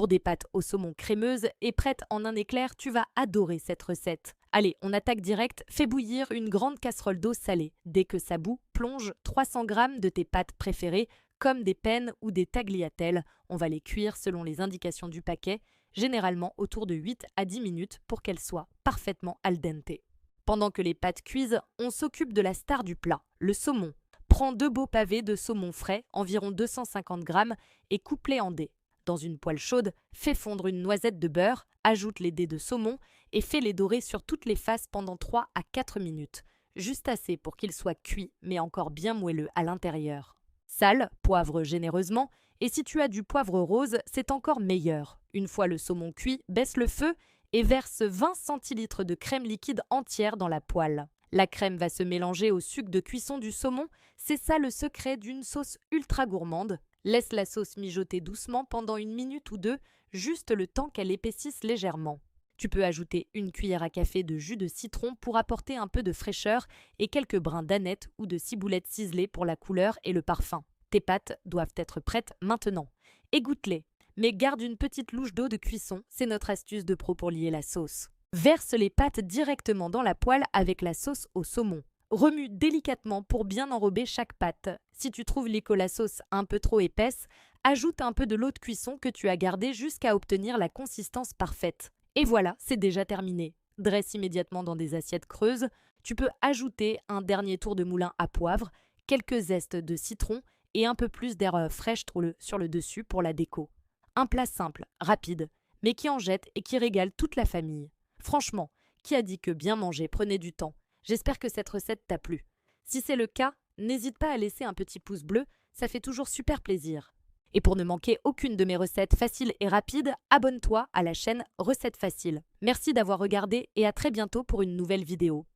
Pour des pâtes au saumon crémeuses et prêtes en un éclair, tu vas adorer cette recette. Allez, on attaque direct, fais bouillir une grande casserole d'eau salée. Dès que ça bout, plonge 300 g de tes pâtes préférées, comme des pennes ou des tagliatelles. On va les cuire selon les indications du paquet, généralement autour de 8 à 10 minutes pour qu'elles soient parfaitement al dente. Pendant que les pâtes cuisent, on s'occupe de la star du plat, le saumon. Prends 2 beaux pavés de saumon frais, environ 250 g, et coupe-les en dés. Dans une poêle chaude, fais fondre une noisette de beurre, ajoute les dés de saumon et fais-les dorer sur toutes les faces pendant 3 à 4 minutes. Juste assez pour qu'ils soient cuits, mais encore bien moelleux à l'intérieur. Sale, poivre généreusement, et si tu as du poivre rose, c'est encore meilleur. Une fois le saumon cuit, baisse le feu et verse 20 centilitres de crème liquide entière dans la poêle. La crème va se mélanger au sucre de cuisson du saumon, c'est ça le secret d'une sauce ultra gourmande. Laisse la sauce mijoter doucement pendant 1 minute ou 2, juste le temps qu'elle épaississe légèrement. Tu peux ajouter 1 cuillère à café de jus de citron pour apporter un peu de fraîcheur et quelques brins d'aneth ou de ciboulette ciselée pour la couleur et le parfum. Tes pâtes doivent être prêtes maintenant. Égoutte-les, mais garde une petite louche d'eau de cuisson, c'est notre astuce de pro pour lier la sauce. Verse les pâtes directement dans la poêle avec la sauce au saumon. Remue délicatement pour bien enrober chaque pâte. Si tu trouves la sauce un peu trop épaisse, ajoute un peu de l'eau de cuisson que tu as gardée jusqu'à obtenir la consistance parfaite. Et voilà, c'est déjà terminé. Dresse immédiatement dans des assiettes creuses. Tu peux ajouter un dernier tour de moulin à poivre, quelques zestes de citron et un peu plus d'herbe fraîche sur le dessus pour la déco. Un plat simple, rapide, mais qui en jette et qui régale toute la famille. Franchement, qui a dit que bien manger prenait du temps? J'espère que cette recette t'a plu. Si c'est le cas, n'hésite pas à laisser un petit pouce bleu, ça fait toujours super plaisir. Et pour ne manquer aucune de mes recettes faciles et rapides, abonne-toi à la chaîne Recettes Faciles. Merci d'avoir regardé et à très bientôt pour une nouvelle vidéo.